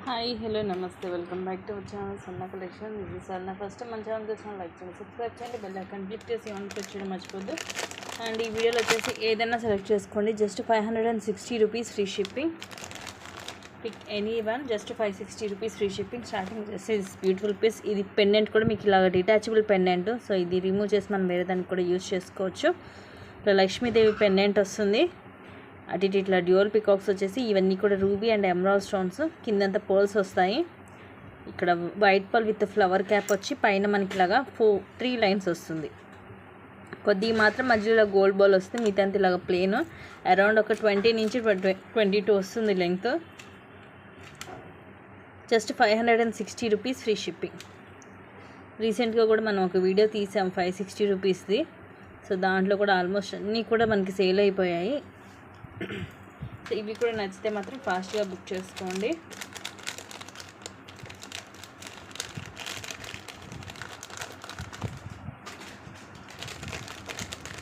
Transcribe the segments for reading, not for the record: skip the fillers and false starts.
Hi hello namaste welcome back to our channel సన్న collection. ఇది సన్న ఫస్ట్ మన ఛానల్ చూసిన లైక్ చేయండి, సబ్స్క్రైబ్ చేయండి, బెల్ ఐకాన్ క్లిక్ చేసి ఆన్ చేయడం మర్చిపోద్దు. అండ్ ఈ వీడియోలో వచ్చేసి ఏదైనా సెలెక్ట్ చేసుకోండి. Just 560 rupees free shipping. Pick any one, just 560 rupees free shipping. Starting వచ్చేసి బ్యూటిఫుల్ పీస్. ఇది పెండెంట్ కూడా మీకు ఇలాగ డిటాచబుల్ పెండెంట్. సో ఇది రిమూవ్ చేసి మనం వేరే దానికి కూడా యూజ్ చేసుకోవచ్చు. ఇలా లక్ష్మీదేవి పెండెంట్ వస్తుంది. అటు ఇటు ఇట్లా డ్యూయల్ పికాక్స్ వచ్చేసి ఇవన్నీ కూడా రూబీ అండ్ ఎమరాల్డ్ స్టోన్స్. కిందంతా పర్ల్స్ వస్తాయి. ఇక్కడ white pearl with flower cap వచ్చి పైన మనకి ఇలాగా 3 లైన్స్ వస్తుంది. కొద్దిగా మాత్రం మధ్యలో గోల్డ్ బాల్ వస్తుంది. మిగతా ఇలాగా ప్లేన్. అరౌండ్ ఒక 20 నుంచి 22 వస్తుంది length. Just 560 rupees free shipping. రీసెంట్గా కూడా మనం ఒక వీడియో తీసాం 560 రూపీస్ది. సో దాంట్లో కూడా ఆల్మోస్ట్ అన్నీ కూడా మనకి సేల్ అయిపోయాయి. సో ఇవి కూడా నచ్చితే మాత్రం ఫాస్ట్గా బుక్ చేసుకోండి.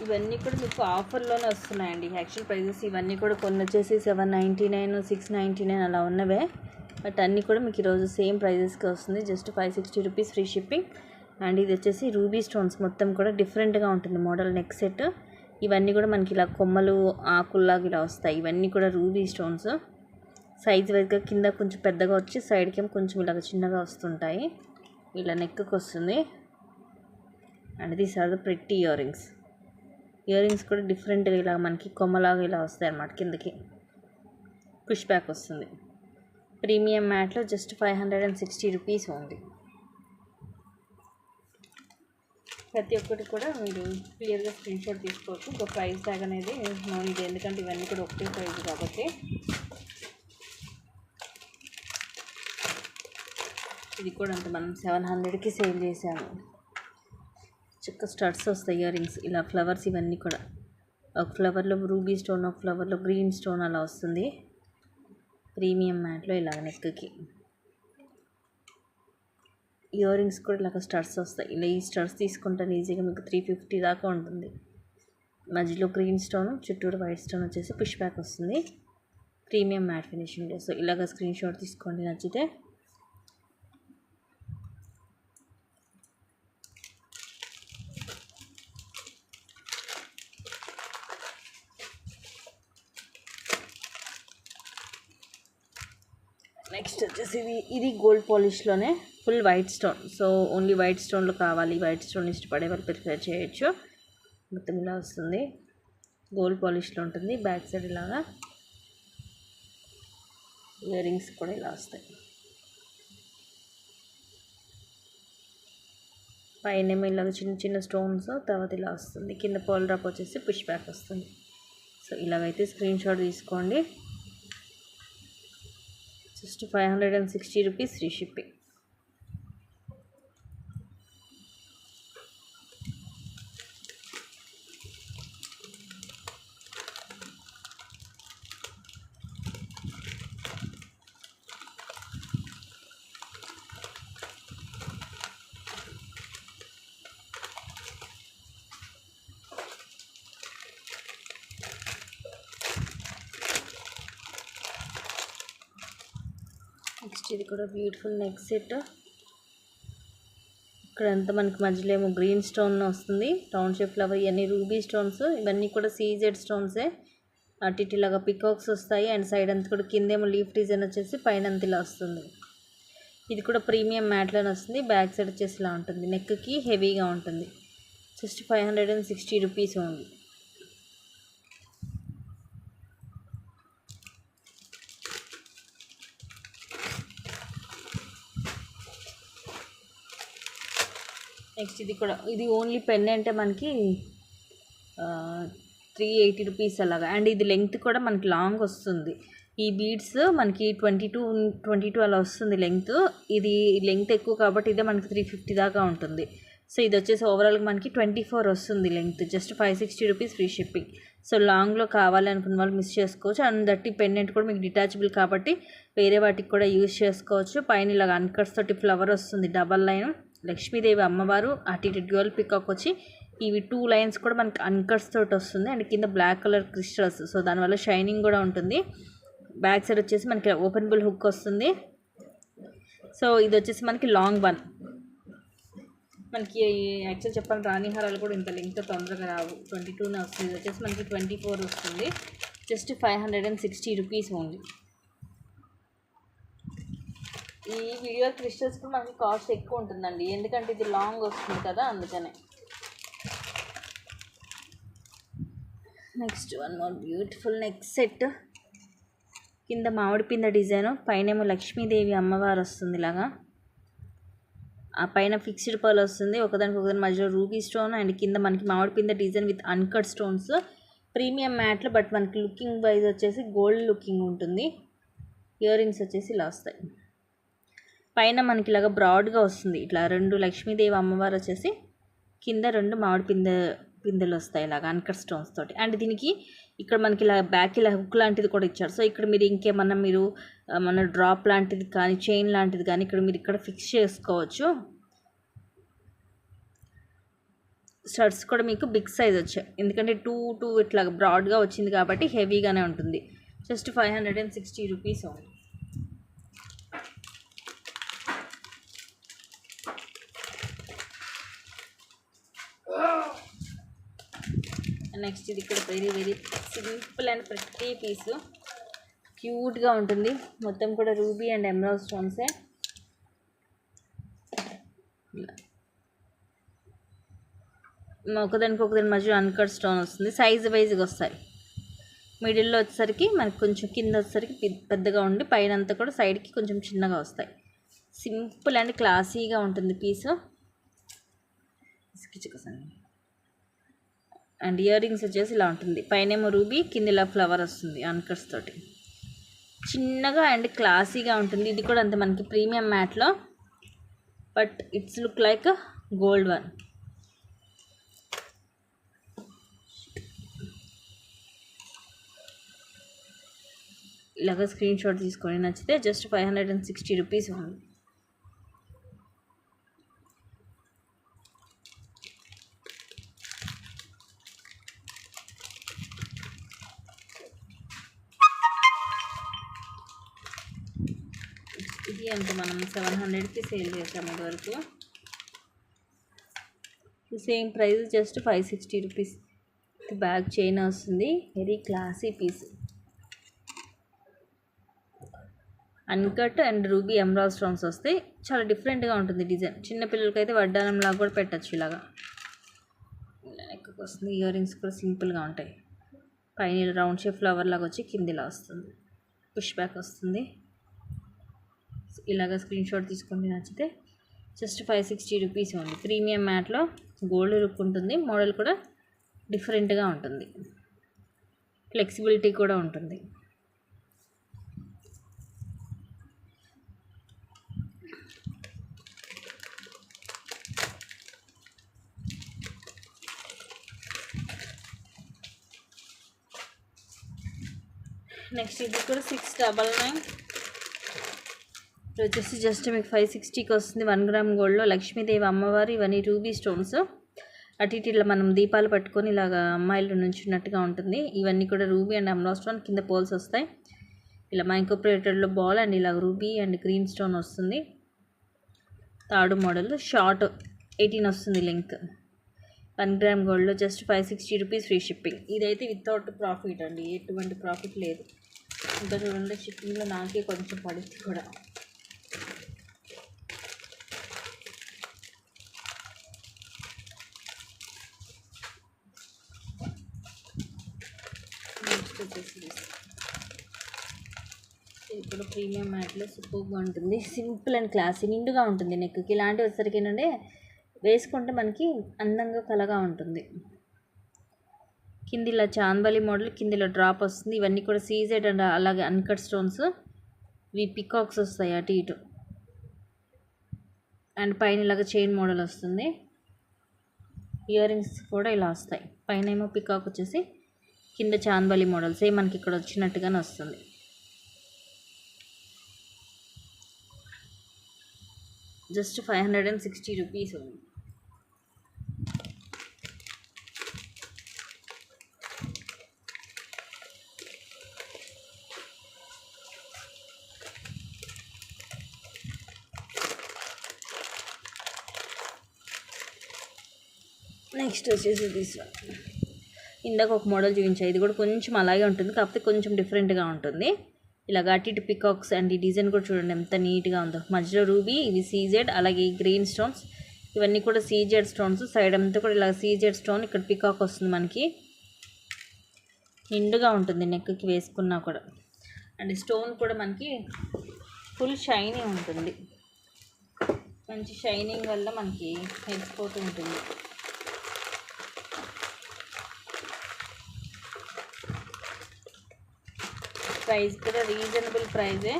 ఇవన్నీ కూడా మీకు ఆఫర్లోనే వస్తున్నాయండి. యాక్చువల్ ప్రైజెస్ ఇవన్నీ కూడా కొన్ని వచ్చేసి 799, 699 అలా ఉన్నవే. బట్ అన్నీ కూడా మీకు ఈరోజు సేమ్ ప్రైజెస్కి వస్తుంది. Just 560 rupees free shipping. And ఇది వచ్చేసి రూబీ స్టోన్స్, మొత్తం కూడా డిఫరెంట్గా ఉంటుంది మోడల్. నెక్ సెట్ ఇవన్నీ కూడా మనకి ఇలా కొమ్మలు ఆకుల్లాగా ఇలా వస్తాయి. ఇవన్నీ కూడా రూబీ స్టోన్స్. సైజ్ వైజ్గా కింద కొంచెం పెద్దగా వచ్చి సైడ్కి ఏమో కొంచెం ఇలాగ చిన్నగా వస్తుంటాయి. ఇలా నెక్కి వస్తుంది. And these are the pretty ear rings. Ear rings కూడా డిఫరెంట్గా ఇలా మనకి కొమ్మలాగా ఇలా వస్తాయి అన్నమాట. కిందకి పుష్ బ్యాక్ వస్తుంది. ప్రీమియం మ్యాట్లో జస్ట్ 560 రూపీస్ ఉంది. ప్రతి ఒక్కటి కూడా మీరు క్లియర్గా స్క్రీన్షాట్ తీసుకోవచ్చు. ఇంకా ప్రైస్ ట్యాగ్ అనేది నో ఇది, ఎందుకంటే ఇవన్నీ కూడా ఒకటే ప్రైస్ కాబట్టి. ఇది కూడా అంత మనం 700కి సేల్ చేసాము. చిక్క స్టడ్స్ వస్తాయి ఇయర్ రింగ్స్. ఇలా ఫ్లవర్స్ ఇవన్నీ కూడా ఒక ఫ్లవర్లో రూబీ స్టోన్, ఒక ఫ్లవర్లో గ్రీన్ స్టోన్ అలా వస్తుంది. ప్రీమియం మ్యాట్లో ఇలాగ నెక్కి ఇయర్ రింగ్స్ కూడా ఇలాగ స్టడ్స్ వస్తాయి. ఇలా ఈ స్టడ్స్ తీసుకుంటాను ఈజీగా మీకు 350 దాకా ఉంటుంది. మధ్యలో గ్రీన్ స్టోన్, చుట్టూరు వైట్ స్టోన్ వచ్చేసి పుష్ బ్యాక్ వస్తుంది. Premium matte finishing. సో ఇలాగ స్క్రీన్ షాట్ తీసుకోండి నచ్చితే. నెక్స్ట్ వచ్చేసి ఇది గోల్డ్ పాలిష్లోనే full white stone. So only white స్టోన్లో కావాలి, వైట్ స్టోన్ ఇష్టపడే వాళ్ళు ప్రిఫర్ చేయొచ్చు. మొత్తం ఇలా వస్తుంది. గోల్డ్ పాలిష్లో ఉంటుంది. బ్యాక్ సైడ్ ఇలాగా ఇయర్ రింగ్స్ కూడా ఇలా వస్తాయి. పైన ఇలాగ చిన్న చిన్న స్టోన్స్, తర్వాత ఇలా వస్తుంది. కింద పర్ల్ డ్రాప్ వచ్చేసి పుష్ బ్యాక్ వస్తుంది. సో ఇలాగైతే స్క్రీన్ షాట్ తీసుకోండి. Just 560 rupees free shipping. Next ఇది కూడా బ్యూటిఫుల్ నెక్ సెట్. ఇక్కడంతా మనకి మధ్యలో ఏమో గ్రీన్ స్టోన్ వస్తుంది. రౌండ్ షేప్ ఫ్లవర్, ఇవన్నీ రూబీ స్టోన్స్. ఇవన్నీ కూడా సీజెడ్ స్టోన్సే. అటు ఇటు ఇలాగా పికాక్స్ వస్తాయి. అండ్ సైడ్ అంతా కూడా కిందేమో లీఫ్ డిజైన్ వచ్చేసి పైన అంత ఇలా వస్తుంది. ఇది కూడా ప్రీమియం మ్యాట్లోనే వస్తుంది. బ్యాక్ సైడ్ వచ్చేసి ఇలా ఉంటుంది. నెక్కి హెవీగా ఉంటుంది. జస్ట్ 560 రూపీస్ ఉంది. నెక్స్ట్ ఇది ఓన్లీ పెండెంటే మనకి 380 రూపీస్ అలాగా. అండ్ ఇది లెంగ్త్ కూడా మనకి లాంగ్ వస్తుంది. ఈ బీడ్స్ మనకి 22 అలా వస్తుంది లెంగ్త్. ఇది లెంగ్త్ ఎక్కువ కాబట్టి ఇదే మనకి 350 దాకా ఉంటుంది. సో ఇది వచ్చేసి ఓవరాల్గా మనకి 24 వస్తుంది length. Just 560 rupees free shipping. So లాంగ్లో కావాలి అనుకున్న వాళ్ళు మిస్ చేసుకోవచ్చు. అండ్ దట్టి పెండెంట్ కూడా మీకు డిటాచబుల్ కాబట్టి వేరే వాటికి కూడా యూజ్ చేసుకోవచ్చు. పైన ఇలాగ అన్కట్స్ తోటి ఫ్లవర్ వస్తుంది. డబల్ లైన్ లక్ష్మీదేవి అమ్మవారు, అటు ఇటు డ్యూయల్ పికాక్ వచ్చి ఇవి 2 లైన్స్ కూడా మనకి అన్కట్స్ తోటి వస్తుంది. అండ్ కింద బ్లాక్ కలర్ క్రిస్టల్స్. సో దానివల్ల షైనింగ్ కూడా ఉంటుంది. బ్యాక్ సైడ్ వచ్చేసి మనకి ఓపెనబుల్ హుక్ వస్తుంది. సో ఇది వచ్చేసి మనకి లాంగ్ వన్. మనకి యాక్చువల్ చెప్పాలి రాణి హారాలు కూడా ఇంత లెంగ్త్ తొందరగా రావు. 22 వస్తుంది. ఇది వచ్చేసి మనకి 24 వస్తుంది. Just 560 rupees only. ఈ వీడియో క్రిస్టల్స్ కూడా మనకి కాస్ట్ ఎక్కువ ఉంటుందండి, ఎందుకంటే ఇది లాంగ్ వస్తుంది కదా, అందుకనే. Next one more beautiful neck set. కింద మామిడి పింద డిజైన్, పైనేమో లక్ష్మీదేవి అమ్మవారు వస్తుంది ఇలాగా. ఆ పైన ఫిక్స్డ్ పర్ల్ వస్తుంది, ఒకదానికి ఒకదాని మధ్యలో రూబీ స్టోన్, అండ్ కింద మనకి మామిడి పింద design with uncut stones. Premium మ్యాట్లో, బట్ మనకి లుకింగ్ వైజ్ వచ్చేసి గోల్డ్ లుకింగ్ ఉంటుంది. ఇయర్ రింగ్స్ వచ్చేసి ఇలా వస్తాయి. పైన మనకి ఇలాగ బ్రాడ్గా వస్తుంది, ఇట్లా 2 లక్ష్మీదేవి అమ్మవారు వచ్చేసి కింద 2 మామిడి పిందెలు వస్తాయి ఇలాగ అన్కట్ స్టోన్స్ తోటి. అండ్ దీనికి ఇక్కడ మనకి ఇలా బ్యాక్ ఇలా హుక్ లాంటిది కూడా ఇచ్చారు. సో ఇక్కడ మీరు ఇంకేమన్నా మీరు మన డ్రాప్ లాంటిది కానీ చైన్ లాంటిది కానీ ఇక్కడ ఫిక్స్ చేసుకోవచ్చు. స్టడ్స్ కూడా మీకు బిగ్ సైజ్ వచ్చాయి, ఎందుకంటే 2 ఇట్లా బ్రాడ్గా వచ్చింది కాబట్టి హెవీగానే ఉంటుంది. Just 560 rupees only. నెక్స్ట్ ఇది ఇక్కడ వెరీ వెరీ సింపుల్ అండ్ ప్రతి పీసు క్యూట్గా ఉంటుంది. మొత్తం కూడా రూబీ అండ్ ఎమరాల్డ్ స్టోన్సే. ఒకదాని మధ్య అన్కట్ స్టోన్ వస్తుంది, సైజ్ వైజ్గా వస్తాయి. మిడిల్లో వచ్చేసరికి మనకి కొంచెం కింద వచ్చేసరికి పెద్దగా ఉండి పైన అంతా కూడా సైడ్కి కొంచెం చిన్నగా వస్తాయి. సింపుల్ అండ్ క్లాసీగా ఉంటుంది పీసు. అండ్ ఇయర్ రింగ్స్ వచ్చేసి ఇలా ఉంటుంది, పైనేమో రూబీ, కింద ఇలా ఫ్లవర్ వస్తుంది అన్కట్స్ తోటి. చిన్నగా అండ్ క్లాసీగా ఉంటుంది. ఇది కూడా అంతే మనకి ప్రీమియం మ్యాట్లో, but it's look like gold one. ఇలాగ స్క్రీన్ షాట్ తీసుకొని నచ్చితే జస్ట్ 560 రూపీస్ ఉంది. ఇది అంత మనం 700కి సేల్ చేసాము ఇదివరకు. Same price just 560 rupees. Bag chain వస్తుంది, very classy piece. Uncut and ruby emerald stones వస్తాయి. చాలా డిఫరెంట్గా ఉంటుంది డిజైన్. చిన్నపిల్లలకైతే వడ్డానంలాగా కూడా పెట్టచ్చు ఇలాగా. నెక్కి వస్తుంది. ఇయర్ రింగ్స్ కూడా సింపుల్గా ఉంటాయి. పైన రౌండ్ షేప్ ఫ్లవర్ లాగా వచ్చి కింద ఇలా వస్తుంది, పుష్ బ్యాక్ వస్తుంది. ఇలాగ స్క్రీన్ షాట్ తీసుకొని నచ్చితే జస్ట్ 560 రూపీస్ ఉంది. ప్రీమియం మ్యాట్లో గోల్డ్ లుక్ ఉంటుంది. మోడల్ కూడా డిఫరెంట్గా ఉంటుంది, ఫ్లెక్సిబిలిటీ కూడా ఉంటుంది. నెక్స్ట్ ఇది కూడా 699. వచ్చేసి జస్ట్ మీకు 560కి వస్తుంది. 1 గ్రామ్ గోల్డ్లో లక్ష్మీదేవి అమ్మవారు, ఇవన్నీ రూబీ స్టోన్స్. అటు ఇటు ఇలా మనం దీపాలు పట్టుకొని ఇలాగా అమ్మాయిలు నుంచున్నట్టుగా ఉంటుంది. ఇవన్నీ కూడా రూబీ అండ్ ఎమరాల్డ్ స్టోన్, కింద పోల్స్ వస్తాయి. ఇలా మైక్రోప్లేటెడ్లో బాల్ అండ్ ఇలా రూబీ అండ్ గ్రీన్ స్టోన్ వస్తుంది. తాడు మోడల్, షార్ట్ 18 వస్తుంది లెంగ్త్. 1 గ్రామ్ గోల్డ్లో జస్ట్ 560 రూపీస్ ఫ్రీ షిప్పింగ్. ఇదైతే వితౌట్ ప్రాఫిట్ అండి, ఎటువంటి ప్రాఫిట్ లేదు. ఇంకా చూడండి షిప్పింగ్లో నాకే కొంచెం పడింది కూడా. నెక్స్ట్ వచ్చేసి ఇది కూడా ప్రీమియం మ్యాట్లో సూపర్గా ఉంటుంది. సింపుల్ అండ్ క్లాసీ, నిండుగా ఉంటుంది. నెక్కి ఇలాంటివి వచ్చేసరికి ఏంటంటే వేసుకుంటే మనకి అందంగా కలగా ఉంటుంది. కింద ఇలా చాందబలి మోడల్, కింద ఇలా డ్రాప్ వస్తుంది. ఇవన్నీ కూడా సీజెడ్ అండ్ అలాగే అన్కట్ స్టోన్స్. ఇవి పికాక్స్ వస్తాయి అటు ఇటు. అండ్ పైన ఇలాగ చైన్ మోడల్ వస్తుంది. ఇయర్ రింగ్స్ కూడా ఇలా వస్తాయి. పైన ఏమో పికాక్ వచ్చేసి కింద చాందబలి మోడల్, సేమ్ మనకి ఇక్కడ వచ్చినట్టుగానే వస్తుంది. జస్ట్ 560 రూపీస్ ఉంది. నెక్స్ట్ వచ్చేసి తీసుకో, ఇందాక ఒక మోడల్ చూపించా, ఇది కూడా కొంచెం అలాగే ఉంటుంది, కాకపోతే కొంచెం డిఫరెంట్గా ఉంటుంది. ఇలాగ అటు ఇటు పికాక్స్ అండ్ ఈ డిజైన్ కూడా చూడండి ఎంత నీట్గా ఉందో. మధ్యలో రూబీ, ఇవి సీజెడ్, అలాగే గ్రీన్ స్టోన్స్, ఇవన్నీ కూడా సీజెడ్ స్టోన్స్. సైడ్ అంతా కూడా ఇలా సీజెడ్ స్టోన్, ఇక్కడ పికాక్ వస్తుంది మనకి. నిండుగా ఉంటుంది నెక్కి వేసుకున్నా కూడా. అండ్ స్టోన్ కూడా మనకి ఫుల్ షైనీ ఉంటుంది, మంచి షైనింగ్ వల్ల మనకి మెరిసిపోతూ ఉంటుంది. ప్రైస్ కూడా రీజనబుల్ ప్రైజే,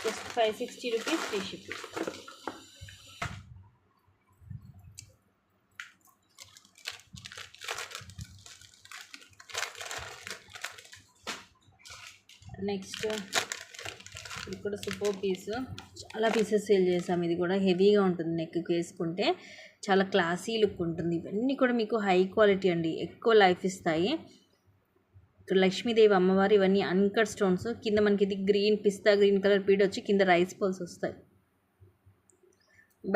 just 560 rupees free shipping. Next ఇది కూడా సూపర్ పీస్, చాలా పీసెస్ సేల్ చేసాం. ఇది కూడా హెవీగా ఉంటుంది, నెక్కి వేసుకుంటే చాలా క్లాసీ లుక్ ఉంటుంది. ఇవన్నీ కూడా మీకు హై క్వాలిటీ అండి, ఎక్కువ లైఫ్ ఇస్తాయి. ఇక్కడ లక్ష్మీదేవి అమ్మవారు, ఇవన్నీ అన్కట్ స్టోన్స్. కింద మనకి ఇది గ్రీన్ పిస్తా గ్రీన్ కలర్ పీడ్ వచ్చి కింద రైస్ పల్స్ వస్తాయి.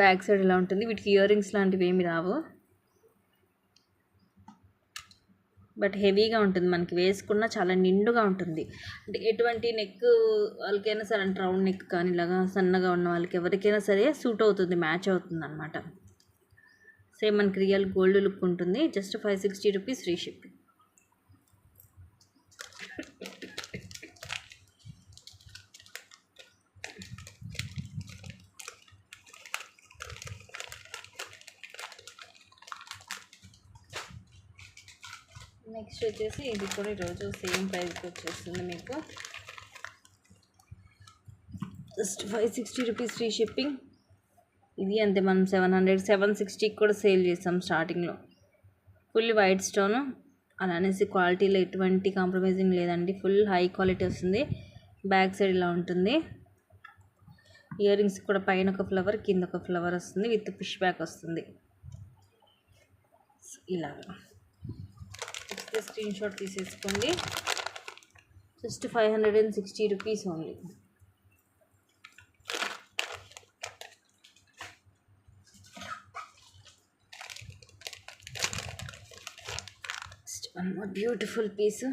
బ్యాక్ సైడ్ ఇలా ఉంటుంది. వీటికి ఇయర్ రింగ్స్ లాంటివి ఏమి రావు, బట్ హెవీగా ఉంటుంది, మనకి వేసుకున్న చాలా నిండుగా ఉంటుంది. అంటే ఎటువంటి నెక్ వాళ్ళకైనా సరే, అంటే రౌండ్ నెక్ కానీ ఇలాగా సన్నగా ఉన్న వాళ్ళకి ఎవరికైనా సరే సూట్ అవుతుంది, మ్యాచ్ అవుతుంది అనమాట. సేమ్ మనకి రియల్ గోల్డ్ లుక్ ఉంటుంది. Just 560 rupees free shipping. Next వచ్చేసి ఇది కూడా ఈరోజు సేమ్ ప్రైస్కి వచ్చేస్తుంది మీకు, జస్ట్ 560 రూపీస్ ఫ్రీ షిప్పింగ్. ఇది అంతే, మనం 760 కూడా సేల్ చేస్తాం స్టార్టింగ్లో. ఫుల్ వైట్ స్టోను, అలా అనేసి క్వాలిటీలో ఎటువంటి కాంప్రమైజింగ్ లేదండి, ఫుల్ హై క్వాలిటీ వస్తుంది. బ్యాక్ సైడ్ ఇలా ఉంటుంది. ఇయర్ రింగ్స్ కూడా పైన ఒక ఫ్లవర్, కింద ఒక ఫ్లవర్ వస్తుంది, విత్ పుష్ బ్యాక్ వస్తుంది. ఇలాగా స్క్రీన్ షాట్ తీసేసుకోండి. Just 560 rupees only. One more beautiful piece,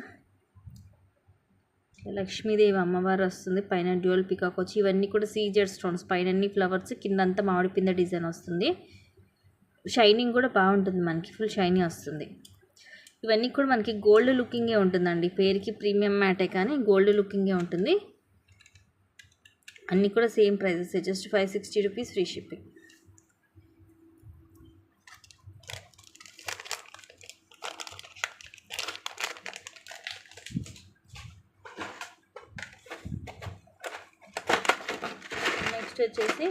Lakshmidevi అమ్మవారు వస్తుంది, పైన డ్యూయల్ పికాక్ వచ్చి, ఇవన్నీ కూడా సీజెడ్ స్టోన్స్, పైన అన్ని ఫ్లవర్స్, కింద అంతా మామిడి పింద డిజైన్ వస్తుంది. షైనింగ్ కూడా బాగుంటుంది మనకి, ఫుల్ షైనీ వస్తుంది. ఇవన్నీ కూడా మనకి గోల్డ్ లుకింగే ఉంటుందండి, పేరుకి ప్రీమియం మ్యాటే కానీ గోల్డ్ లుకింగే ఉంటుంది. అన్నీ కూడా same prices, just 560 rupees free shipping. Next వచ్చేసి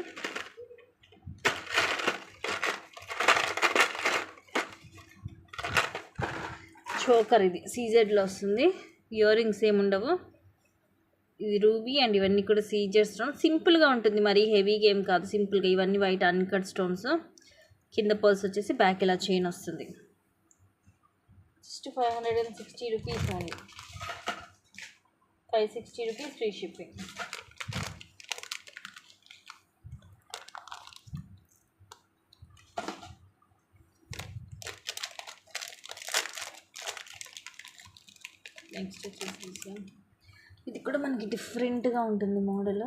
చోకర్, ఇది సీజెడ్లో వస్తుంది. ఇయర్ రింగ్స్ ఏముండవు, ఇది రూబీ అండ్ ఇవన్నీ కూడా సీజెడ్ స్టోన్. సింపుల్గా ఉంటుంది, మరీ హెవీగా ఏం కాదు, సింపుల్గా. ఇవన్నీ వైట్ అన్కట్ స్టోన్స్. కింద పర్స్ వచ్చేసి బ్యాక్ ఇలా చైన్ వస్తుంది. Just 560 rupees only, 560 rupees free shipping. Next వచ్చేసి ఇది కూడా మనకి డిఫరెంట్గా ఉంటుంది మోడల్.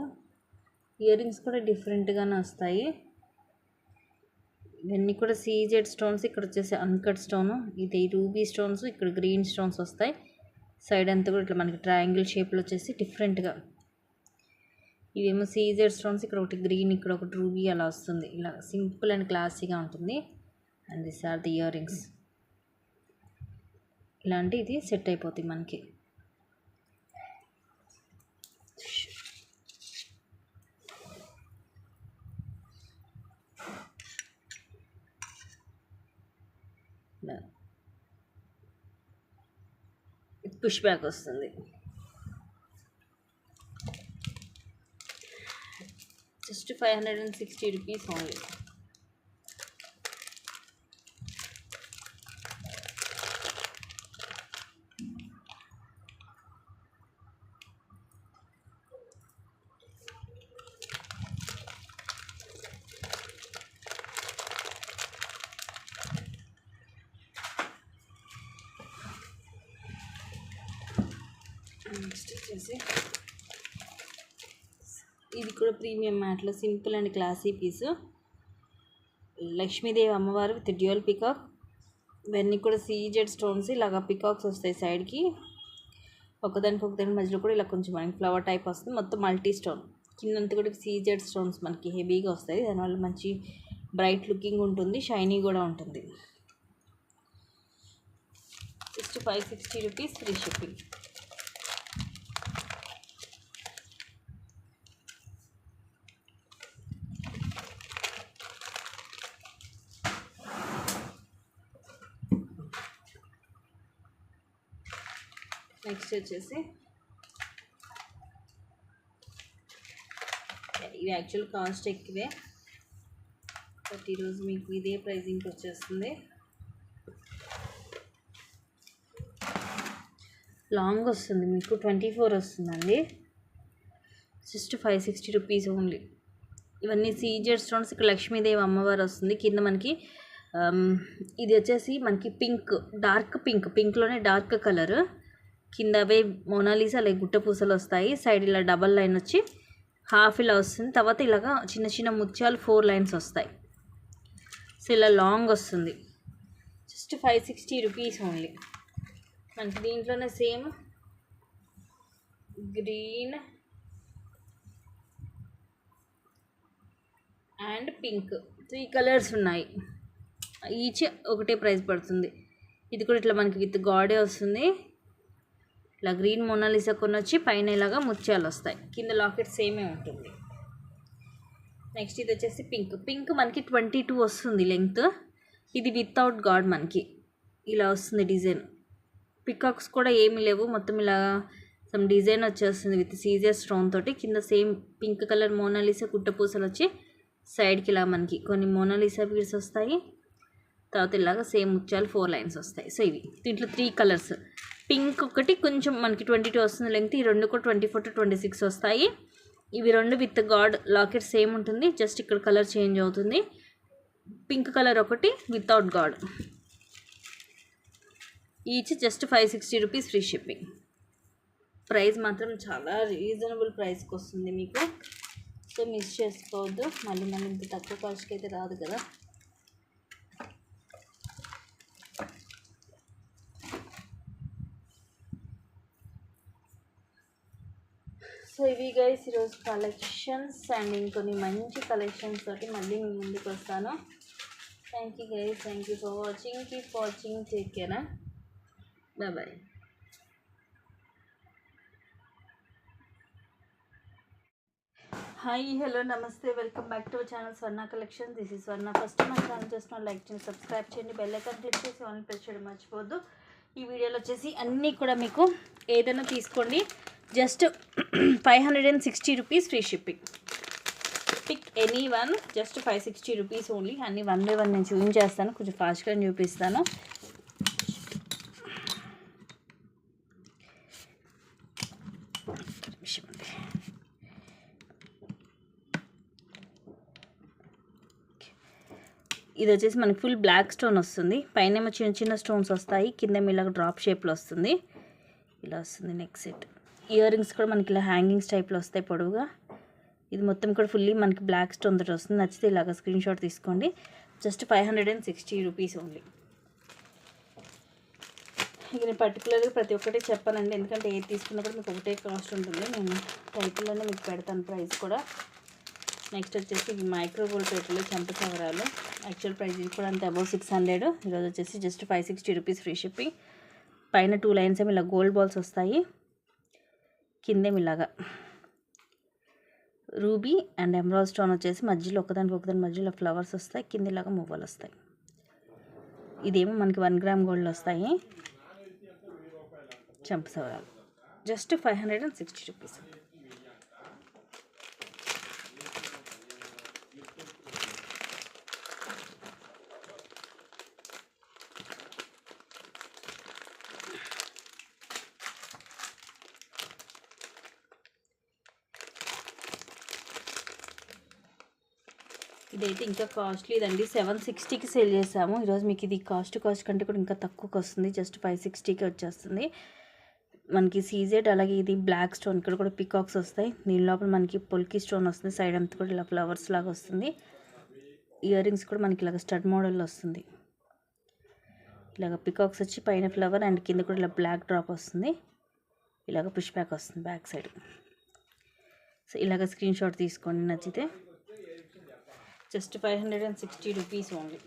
ఇయర్ రింగ్స్ కూడా డిఫరెంట్గానే వస్తాయి. ఇవన్నీ కూడా సీజెడ్ స్టోన్స్, ఇక్కడ వచ్చేసి అన్కట్ స్టోను, ఇది రూబీ స్టోన్స్, ఇక్కడ గ్రీన్ స్టోన్స్ వస్తాయి. సైడ్ అంతా కూడా ఇట్లా మనకి ట్రయాంగిల్ షేప్లో వచ్చేసి డిఫరెంట్గా. ఇవేమో సీజెడ్ స్టోన్స్, ఇక్కడ ఒకటి గ్రీన్, ఇక్కడ ఒకటి రూబీ అలా వస్తుంది. ఇలా సింపుల్ అండ్ క్లాసీగా ఉంటుంది. And this are the earrings. ఇలాంటి ఇది సెట్ అయిపోతుంది మనకి. పుష్ బ్యాక్ వస్తుంది. Just 560 rupees only. నెక్స్ట్ వచ్చేసి ఇది కూడా ప్రీమియం మ్యాట్లో simple and classy piece. Lakshmidevi అమ్మవారు విత్ డ్యూయల్ పికాక్. ఇవన్నీ కూడా సీజెడ్ స్టోన్స్, ఇలాగ పికాక్స్ వస్తాయి సైడ్కి. ఒకదాని మధ్యలో కూడా ఇలా కొంచెం మనకి ఫ్లవర్ టైప్ వస్తుంది. మొత్తం మల్టీ స్టోన్, కిందంతా కూడా సీజెడ్ స్టోన్స్ మనకి హెవీగా వస్తాయి. దానివల్ల మంచి బ్రైట్ లుకింగ్ ఉంటుంది, షైనీ కూడా ఉంటుంది. Just 560 rupees, free shipping. Next వచ్చేసి ఇవి యాక్చువల్ కాస్ట్ ఎక్కువే, బట్ ఈరోజు మీకు ఇదే ప్రైజింగ్కి వచ్చేస్తుంది. లాంగ్ వస్తుంది, మీకు 24 వస్తుందండి. Just 560 rupees only. ఇవన్నీ సీజెడ్ స్టోన్స్. ఇక్కడ లక్ష్మీదేవి అమ్మవారు వస్తుంది. కింద మనకి ఇది వచ్చేసి మనకి పింక్, డార్క్ పింక్లోనే డార్క్ కలర్. కింద అవే మోనాలిసా లైక్ గుట్ట పూసలు వస్తాయి. సైడ్ ఇలా డబల్ లైన్ వచ్చి హాఫ్ ఇలా వస్తుంది. తర్వాత ఇలాగా చిన్న చిన్న ముత్యాలు 4 లైన్స్ వస్తాయి. సో ఇలా లాంగ్ వస్తుంది. Just 560 rupees only. మనకి దీంట్లోనే same green and pink 3 colours ఉన్నాయి. ఈచ్ ఒకటే ప్రైస్ పడుతుంది. ఇది కూడా ఇట్లా మనకి విత్ గాడే వస్తుంది. ఇలా గ్రీన్ మోనాలిసా కొన్ని వచ్చి పైన ఇలాగా ముత్యాలు వస్తాయి. కింద లాకెట్ సేమే ఉంటుంది. నెక్స్ట్ ఇది వచ్చేసి పింక్ మనకి 22 వస్తుంది లెంగ్త్. ఇది వితౌట్ గాడ్ మనకి ఇలా వస్తుంది డిజైన్. పికాక్స్ కూడా ఏమీ లేవు, మొత్తం ఇలా సమ్ డిజైన్ వచ్చేస్తుంది విత్ సీజర్ స్టోన్ తోటి. కింద సేమ్ పింక్ కలర్ మోనాలిసా గుట్ట పూసలు వచ్చి సైడ్కి ఇలా మనకి కొన్ని మోనాలిసా బీడ్స్ వస్తాయి. తర్వాత ఇలాగా సేమ్ ముత్యాలు 4 లైన్స్ వస్తాయి. సో ఇవి దీంట్లో 3 కలర్స్. పింక్ ఒకటి కొంచెం మనకి 22 వస్తుంది లెంగ్త్. ఈ రెండు కూడా 24 to 26 వస్తాయి. ఇవి రెండు విత్ గాడ్ లాకెట్ సేమ్ ఉంటుంది, జస్ట్ ఇక్కడ కలర్ చేంజ్ అవుతుంది. పింక్ కలర్ ఒకటి without God. Each just 560 rupees, free shipping. Price మాత్రం చాలా రీజనబుల్ ప్రైస్కి వస్తుంది మీకు. సో మిస్ చేసుకోవద్దు. మళ్ళీ ఇంత తక్కువ కాస్ట్కి అయితే రాదు కదా. సో ఇవి గైస్ ఈరోజు కలెక్షన్స్, అండ్ ఇంకొన్ని మంచి కలెక్షన్స్ తోటి మళ్ళీ మీ ముందుకు వస్తాను. Thank you guys, thank you for watching. Keep watching, take care, bye. Hi, hello, namaste, welcome back to our channel Swarna collection. This is Swarna. First మన ఛానల్ చేసిన లైక్ చేయండి, సబ్స్క్రైబ్ చేయండి, బెల్ ఐకాన్ క్లిక్ చేసి ఆన్ ప్రెస్ చేయడం మర్చిపోవద్దు. ఈ వీడియోలో వచ్చేసి అన్నీ కూడా మీకు ఏదైనా తీసుకోండి, just 560 rupees, free shipping. Pick any one, just 560 rupees only. అన్నీ 1 by 1 నేను చూపించేస్తాను, కొంచెం ఫాస్ట్గా చూపిస్తాను. ఇది వచ్చేసి మనకి ఫుల్ బ్లాక్ స్టోన్ వస్తుంది. పైన ఏమో చిన్న చిన్న స్టోన్స్ వస్తాయి, కింద ఇలాగ డ్రాప్ షేప్లో వస్తుంది. ఇలా వస్తుంది నెక్ సెట్. ఇయర్ రింగ్స్ కూడా మనకి ఇలా హ్యాంగింగ్స్ టైప్లో వస్తాయి పొడవుగా. ఇది మొత్తం కూడా ఫుల్లీ మనకి బ్లాక్ స్టోన్ తోటి వస్తుంది. నచ్చితే ఇలాగ స్క్రీన్ షాట్ తీసుకోండి. Just 560 rupees only. ఇక నేను పర్టికులర్గా ప్రతి ఒక్కటి చెప్పానండి, ఎందుకంటే ఏది తీసుకున్నా కూడా మీకు ఒకటే కాస్ట్ ఉంటుంది. నేను టైటిల్లోనే మీకు పెడతాను ప్రైస్ కూడా. నెక్స్ట్ వచ్చేసి ఇవి మైక్రో గోల్డ్ పెట్టలు చంపసవరాలు. యాక్చువల్ ప్రైస్ ఇది కూడా అంతే, అబౌవ్ 600. ఈరోజు వచ్చేసి జస్ట్ 560 రూపీస్, ఫ్రీ షిప్పింగ్. పైన 2 లైన్స్ ఏమి ఇలా గోల్డ్ బాల్స్ వస్తాయి, కిందేమి ఇలాగా రూబీ అండ్ ఎమరాల్డ్ స్టోన్ వచ్చేసి మధ్యలో ఒకదాని మధ్యలో ఫ్లవర్స్ వస్తాయి, కింద ఇలాగా మువ్వలు వస్తాయి. ఇదేమో మనకి 1 గ్రామ్ గోల్డ్ వస్తాయి చంపసవరాలు. Just 560 rupees. ఇదైతే ఇంకా కాస్ట్లీదండి, 760కి సేల్ చేసాము. ఈరోజు మీకు ఇది కాస్ట్ కంటే కూడా ఇంకా తక్కువకి వస్తుంది, జస్ట్ 560కి వచ్చేస్తుంది. మనకి సీజెడ్, అలాగే ఇది బ్లాక్ స్టోన్, ఇక్కడ కూడా పికాక్స్ వస్తాయి. దీని లోపల మనకి పొల్కి స్టోన్ వస్తుంది. సైడ్ అంతా కూడా ఇలా ఫ్లవర్స్ లాగా వస్తుంది. ఇయర్ రింగ్స్ కూడా మనకి ఇలాగ స్టడ్ మోడల్లో వస్తుంది. ఇలాగ పికాక్స్ వచ్చి పైన ఫ్లవర్ అండ్ కింద కూడా ఇలా బ్లాక్ డ్రాప్ వస్తుంది. ఇలాగ పుష్ బ్యాక్ వస్తుంది బ్యాక్ సైడ్. సో ఇలాగ స్క్రీన్ షాట్ తీసుకోండి నచ్చితే. Just 560 rupees only.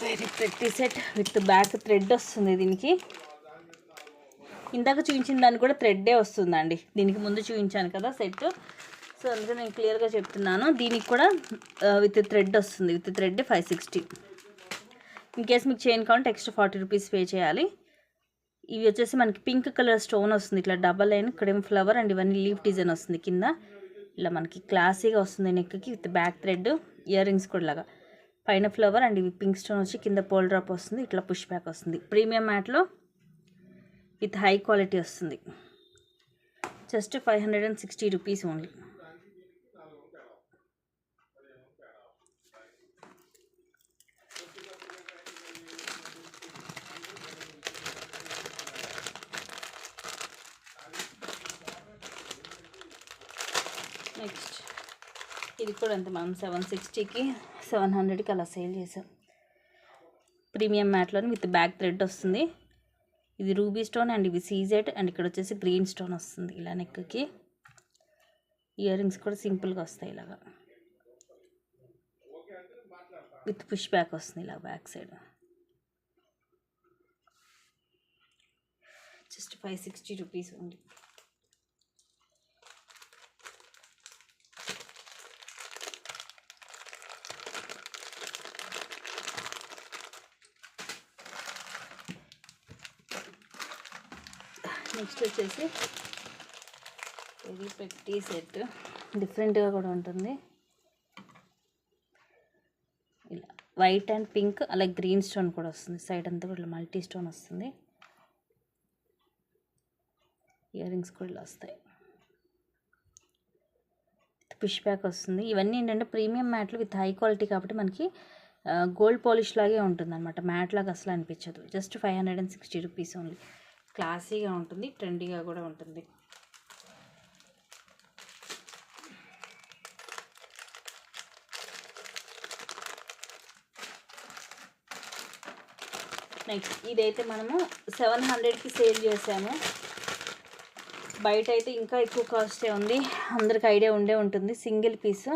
Very pretty set with back thread వస్తుంది దీనికి. ఇందాక చూపించిన దానికి కూడా థ్రెడ్డే వస్తుందండి. దీనికి ముందు చూపించాను కదా సెట్, సో అందుకే నేను క్లియర్గా చెప్తున్నాను. దీనికి కూడా విత్ థ్రెడ్ వస్తుంది. With thread 560. ఇన్ కేస్ మీకు చైన్ కావాలంటే ఎక్స్ట్రా 40 రూపీస్ పే చేయాలి. ఇవి వచ్చేసి మనకి పింక్ కలర్ స్టోన్ వస్తుంది, ఇట్లా డబల్ లైన్, ఇక్కడేమో ఫ్లవర్ అండ్ ఇవన్నీ లీఫ్ డిజైన్ వస్తుంది కింద. ఇలా మనకి క్లాసీగా వస్తుంది నెక్కి with back thread. Ear rings కూడా లాగా పైన ఫ్లవర్ అండ్ ఇవి పింక్ స్టోన్ వచ్చి కింద పోల్ డ్రాప్ వస్తుంది. ఇట్లా పుష్ బ్యాక్ వస్తుంది. ప్రీమియం మ్యాట్లో విత్ హై క్వాలిటీ వస్తుంది. Just 560 rupees only. నెక్స్ట్ ఇది కూడా అంతే, మనం 760కి 700కి అలా సేల్ చేసాం. ప్రీమియం మ్యాట్లోని విత్ బ్యాక్ థ్రెడ్ వస్తుంది. ఇది రూబీ స్టోన్ అండ్ ఇవి సీజెడ్ అండ్ ఇక్కడ వచ్చేసి గ్రీన్ స్టోన్ వస్తుంది ఇలా నెక్కి. ఇయర్ రింగ్స్ కూడా సింపుల్గా వస్తాయి ఇలాగా విత్ పుష్ బ్యాక్ వస్తుంది ఇలా బ్యాక్ సైడ్. జస్ట్ 560 రూపీస్ ఉంది. నెక్స్ట్ వచ్చేసి వెరీ ప్రెట్టి సెట్, డిఫరెంట్గా కూడా ఉంటుంది. ఇలా వైట్ అండ్ పింక్ అలాగే గ్రీన్ స్టోన్ కూడా వస్తుంది. సైడ్ అంతా కూడా ఇలా మల్టీ స్టోన్ వస్తుంది. ఇయర్ రింగ్స్ కూడా ఇలా వస్తాయి. పుష్ బ్యాక్ వస్తుంది. ఇవన్నీ ఏంటంటే ప్రీమియం మ్యాట్లు విత్ హై క్వాలిటీ కాబట్టి మనకి గోల్డ్ పాలిష్ లాగే ఉంటుంది అనమాట. మ్యాట్ లాగా అసలు అనిపించదు. Just 560 rupees only. క్లాసీగా ఉంటుంది, ట్రెండీగా కూడా ఉంటుంది. నెక్స్ట్ ఇదైతే మనము 700కి సేల్ చేసాము. బయట అయితే ఇంకా ఎక్కువ కాస్టే ఉంది, అందరికి ఐడియా ఉండే ఉంటుంది. సింగిల్ పీస్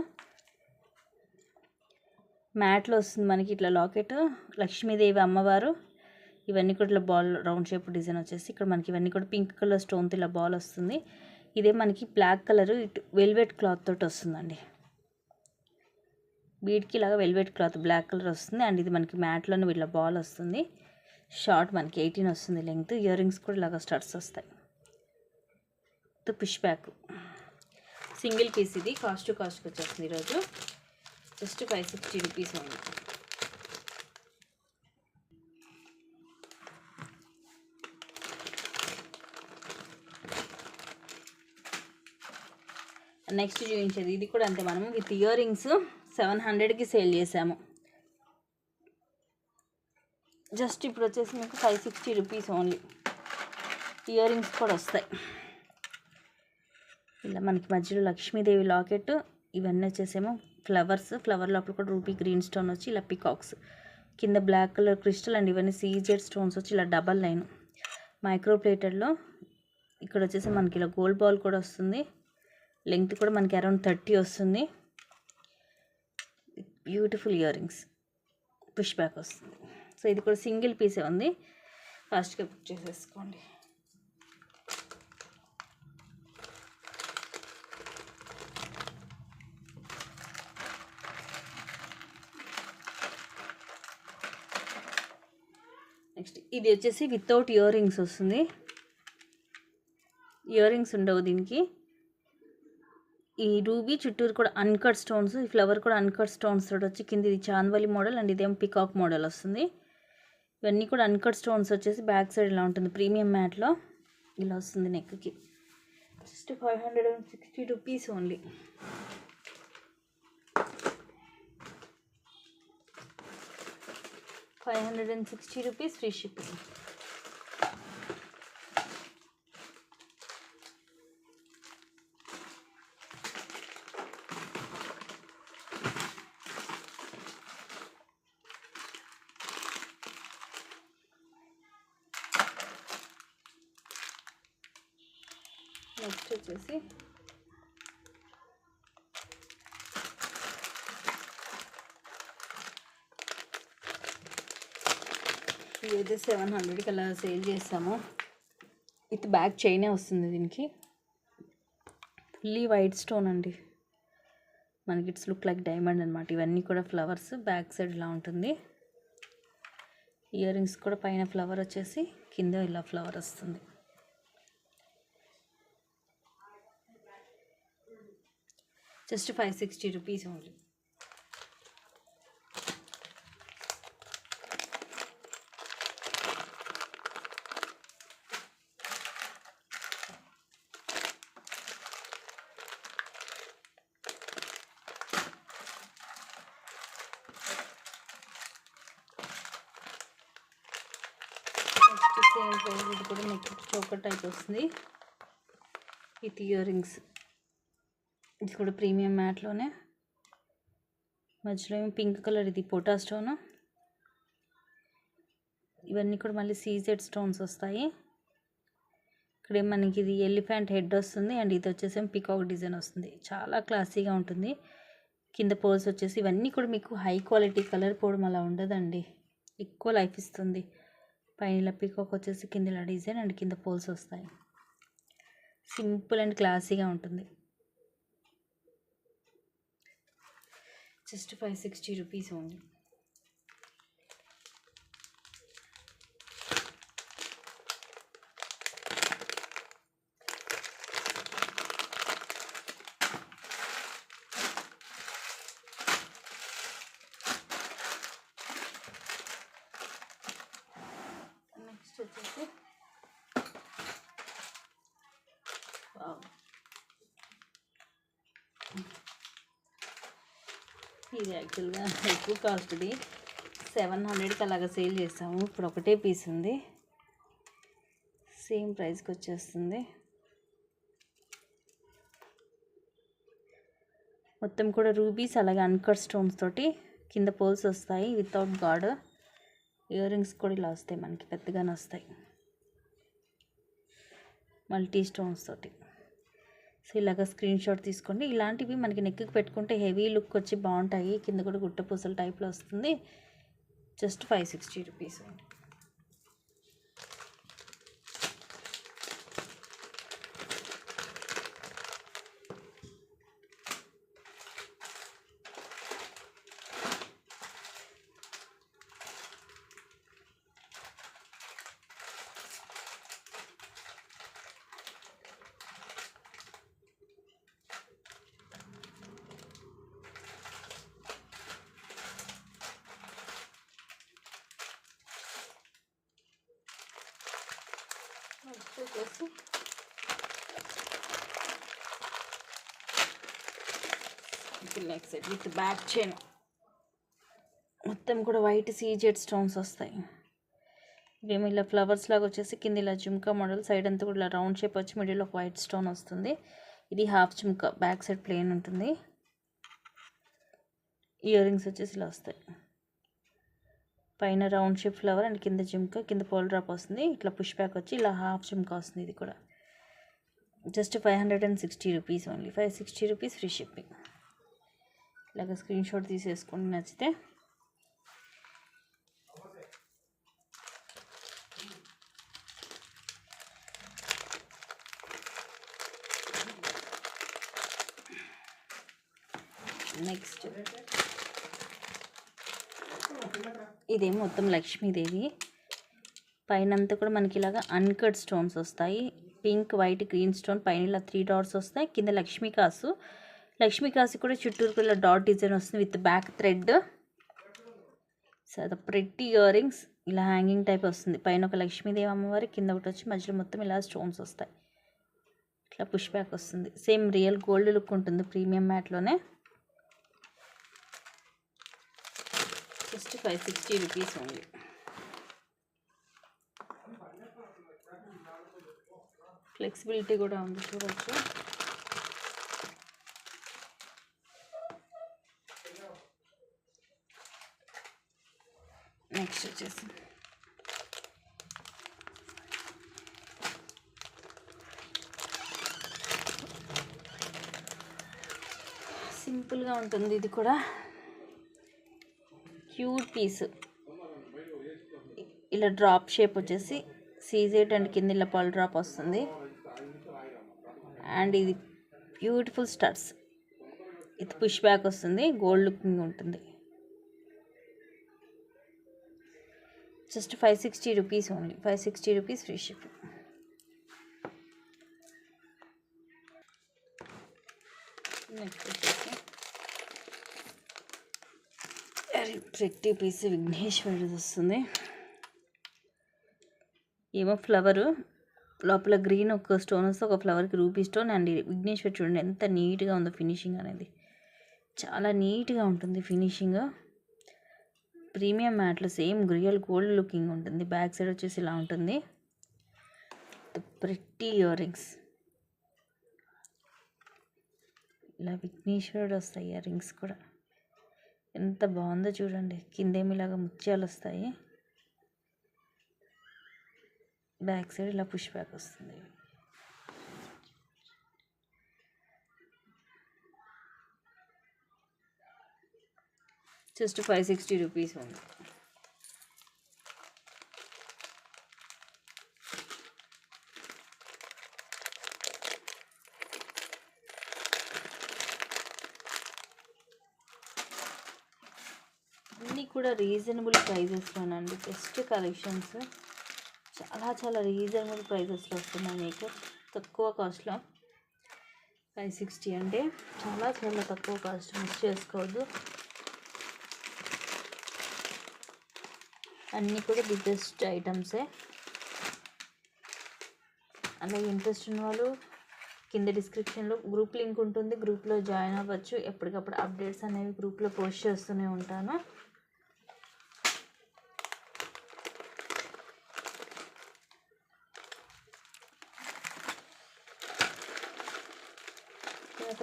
మ్యాట్లో వస్తుంది మనకి. ఇట్లా లాకెట్, లక్ష్మీదేవి అమ్మవారు, ఇవన్నీ కూడా ఇట్లా బాల్ రౌండ్ షేప్ డిజైన్ వచ్చేసి ఇక్కడ మనకి ఇవన్నీ కూడా పింక్ కలర్ స్టోన్తో ఇలా బాల్ వస్తుంది. ఇదే మనకి బ్లాక్ కలర్ ఇటు వెల్వెట్ క్లాత్ తోటి వస్తుందండి. బీడ్కి ఇలాగా వెల్వెట్ క్లాత్ బ్లాక్ కలర్ వస్తుంది. అండ్ ఇది మనకి మ్యాట్లోనే ఇలా బాల్ వస్తుంది. షార్ట్ మనకి 18 వస్తుంది లెంగ్త్. ఇయర్ రింగ్స్ కూడా ఇలాగా స్టడ్స్ వస్తాయి. Push back single piece. ఇది కాస్ట్కి వచ్చేస్తుంది ఈరోజు. జస్ట్ 560 రూపీస్ ఉంది. నెక్స్ట్ చూపించేది ఇది కూడా అంతే, మనము విత్ ఇయర్ రింగ్స్ 700కి సేల్ చేసాము. జస్ట్ ఇప్పుడు వచ్చేసి మీకు 560 రూపీస్ ఓన్లీ. ఇయర్ రింగ్స్ కూడా వస్తాయి. ఇలా మనకి మధ్యలో లక్ష్మీదేవి లాకెట్, ఇవన్నీ వచ్చేసేమో ఫ్లవర్స్. ఫ్లవర్ లోపల కూడా రూపీ గ్రీన్ స్టోన్ వచ్చి ఇలా పికాక్స్, కింద బ్లాక్ కలర్ క్రిస్టల్ అండ్ ఇవన్నీ సీజెడ్ స్టోన్స్ వచ్చి ఇలా డబల్ లైన్ మైక్రో ప్లేటెడ్లో. ఇక్కడ వచ్చేసి మనకి ఇలా గోల్డ్ బాల్ కూడా వస్తుంది. లెంగ్త్ కూడా మనకి అరౌండ్ 30 వస్తుంది. Beautiful ear rings, push back వస్తుంది. సో ఇది కూడా సింగిల్ పీసే ఉంది, ఫాస్ట్గా బుక్ చేసేసుకోండి. నెక్స్ట్ ఇది వచ్చేసి వితౌట్ ఇయర్ రింగ్స్ వస్తుంది. ఇయర్ రింగ్స్ ఉండవు దీనికి. ఈ రూబీ చుట్టూరు కూడా అన్కట్ స్టోన్స్, ఈ ఫ్లవర్ కూడా అన్కట్ స్టోన్స్ తోటి వచ్చి కింద ఇది చాంద్వలి మోడల్ అండ్ ఇదేమో పికాక్ మోడల్ వస్తుంది. ఇవన్నీ కూడా అన్కట్ స్టోన్స్ వచ్చేసి బ్యాక్ సైడ్ ఇలా ఉంటుంది ప్రీమియం మ్యాట్లో. ఇలా వస్తుంది నెక్కి. Just 560 rupees only. ₹560 free shipping. Next వచ్చేసి ఇదైతే 700కి అలా సేల్ చేస్తాము. విత్ బ్యాక్ చైనే వస్తుంది దీనికి. ఫుల్లీ వైట్ స్టోన్ అండి, మనకి ఇట్స్ లుక్ లైక్ డైమండ్ అనమాట. ఇవన్నీ కూడా ఫ్లవర్స్, బ్యాక్ సైడ్ ఇలా ఉంటుంది. ఇయర్ రింగ్స్ కూడా పైన ఫ్లవర్ వచ్చేసి కింద ఇలా ఫ్లవర్ వస్తుంది. Just 560 rupees only. Next same price, ఇది కూడా నెక్ చోకర్ టైప్ వస్తుంది విత్ ఇయర్ రింగ్స్. ఇది కూడా ప్రీమియం మ్యాట్లోనే, మధ్యలో ఏమో పింక్ కలర్, ఇది పోటా స్టోన్. ఇవన్నీ కూడా మళ్ళీ సీజెడ్ స్టోన్స్ వస్తాయి. ఇక్కడ మనకి ఇది ఎలిఫెంట్ హెడ్ వస్తుంది, అండ్ ఇది వచ్చేసి పికాక్ డిజైన్ వస్తుంది. చాలా క్లాసీగా ఉంటుంది. కింద పోల్స్ వచ్చేసి ఇవన్నీ కూడా మీకు హై క్వాలిటీ, కలర్ పోవడం అలా ఉండదండి, ఎక్కువ లైఫ్ ఇస్తుంది. పైన ఇలా పికాక్ వచ్చేసి కింద ఇలా డిజైన్, అండ్ కింద పోల్స్ వస్తాయి. సింపుల్ అండ్ క్లాసీగా ఉంటుంది. Just 560 rupees only. నెక్స్ట్ వచ్చేసి ఇది యాక్చువల్గా ఎక్కువ కాస్ట్ది, 700కి అలాగా సేల్ చేస్తాము. ఇప్పుడు ఒకటే పీస్ ఉంది, సేమ్ ప్రైస్కి వచ్చేస్తుంది. మొత్తం కూడా రూబీస్ అలాగే అన్కట్ స్టోన్స్ తోటి కింద పోల్స్ వస్తాయి వితౌట్ గాడ్. ఇయర్ రింగ్స్ కూడా ఇలా వస్తాయి, మనకి పెద్దగానే వస్తాయి, మల్టీ స్టోన్స్ తోటి. సో ఇలాగ స్క్రీన్ షాట్ తీసుకోండి. ఇలాంటివి మనకి నెక్కి పెట్టుకుంటే హెవీ లుక్ వచ్చి బాగుంటాయి. కింద కూడా గుట్ట పూసల టైప్లో వస్తుంది. జస్ట్ 560 రూపీస్ అండి. వచ్చేసి next set with back chain, మొత్తం కూడా వైట్ సీజెడ్ స్టోన్స్ వస్తాయి. ఇవేమో ఇలా ఫ్లవర్స్ లాగా వచ్చేసి కింద ఇలా జుమ్కా మోడల్, సైడ్ అంతా కూడా ఇలా రౌండ్ షేప్ వచ్చి మిడిల్ ఒక వైట్ స్టోన్ వస్తుంది. ఇది half jhumka, back side plain ఉంటుంది. ఇయర్ రింగ్స్ వచ్చేసి ఇలా వస్తాయి, పైన రౌండ్ షేప్ ఫ్లవర్ అండ్ కింద జుమ్కా, కింద పోల్ డ్రాప్ వస్తుంది. ఇట్లా పుష్ బ్యాక్ వచ్చి ఇలా హాఫ్ జుమ్కా వస్తుంది. ఇది కూడా just 560 rupees only. 560 rupees free shipping. ఇలాగ స్క్రీన్ షాట్ తీసేసుకోండి నచ్చితే. నెక్స్ట్ ఇదేమో మొత్తం లక్ష్మీదేవి, పైనంతా కూడా మనకి ఇలాగా అన్కట్ స్టోన్స్ వస్తాయి. పింక్, వైట్, గ్రీన్ స్టోన్, పైన ఇలా 3 డాట్స్ వస్తాయి. కింద లక్ష్మీ కాసు కూడా చుట్టూరు ఇలా డాట్ డిజైన్ వస్తుంది విత్ బ్యాక్ థ్రెడ్. చాలా ప్రెట్టి ఇయర్ రింగ్స్. ఇలా హ్యాంగింగ్ టైప్ వస్తుంది. పైన ఒక లక్ష్మీదేవి అమ్మవారి, కింద ఒకటి వచ్చి మధ్యలో మొత్తం ఇలా స్టోన్స్ వస్తాయి. ఇట్లా పుష్ బ్యాక్ వస్తుంది. సేమ్ రియల్ గోల్డ్ లుక్ ఉంటుంది ప్రీమియం మ్యాట్లోనే. Just 560 rupees only. ఫ్లెక్సిబిలిటీ కూడా ఉంది, చూడవచ్చు. నెక్స్ట్ వచ్చేసి సింపుల్గా ఉంటుంది. ఇది కూడా క్యూట్ పీస్. ఇలా డ్రాప్ షేప్ వచ్చేసి సీజెడ్ అండ్ కింద ఇలా పల్ డ్రాప్ వస్తుంది. అండ్ ఇది బ్యూటిఫుల్ స్టడ్స్. ఇది పుష్ బ్యాక్ వస్తుంది, గోల్డ్ లుకింగ్ ఉంటుంది. Just 560 rupees only. 560 rupees free shipping. Next వచ్చేసి వెరీ ప్రెట్టి పీస్ విఘ్నేశ్వరుడు వస్తుంది. ఏమో ఫ్లవరు లోపల గ్రీన్ ఒక స్టోన్ వస్తే ఒక ఫ్లవర్కి రూపీ స్టోన్. అండ్ విఘ్నేశ్వర్ చూడండి ఎంత నీట్గా ఉందో ఫినిషింగ్ అనేది. చాలా నీట్గా ఉంటుంది ఫినిషింగ్. ప్రీమియం మ్యాట్లో సేమ్ రియల్ గోల్డ్ లుకింగ్ ఉంటుంది. బ్యాక్ సైడ్ వచ్చేసి ఇలా ఉంటుంది. Pretty year rings. ఇలా విఘ్నేశ్వరుడు వస్తాయి ఇయర్ రింగ్స్ కూడా. ఎంత బాగుందో చూడండి. కిందేమి ఇలాగా ముత్యాలు వస్తాయి. బ్యాక్ సైడ్ ఇలా పుష్ బ్యాక్ వస్తుంది. జస్ట్ 560 రూపీస్ ఉంది. అన్నీ కూడా రీజనబుల్ ప్రైజెస్లోనండి. Best collections. చాలా రీజనబుల్ ప్రైజెస్లో వస్తున్నాయి మీకు, తక్కువ కాస్ట్లో. 560 అంటే చాలా తక్కువ కాస్ట్. మిస్ చేసుకోవద్దు. అన్నీ కూడా ది బెస్ట్ ఐటమ్సే. అలాగే ఇంట్రెస్ట్ ఉన్న వాళ్ళు కింద డిస్క్రిప్షన్లో గ్రూప్ లింక్ ఉంటుంది, గ్రూప్లో జాయిన్ అవ్వచ్చు. ఎప్పటికప్పుడు అప్డేట్స్ అనేవి గ్రూప్లో పోస్ట్ చేస్తూనే ఉంటాను.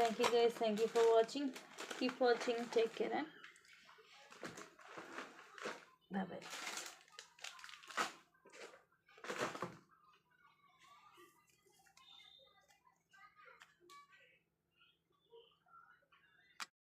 Thank you guys. Thank you for watching. Keep watching. Take care. Bye bye.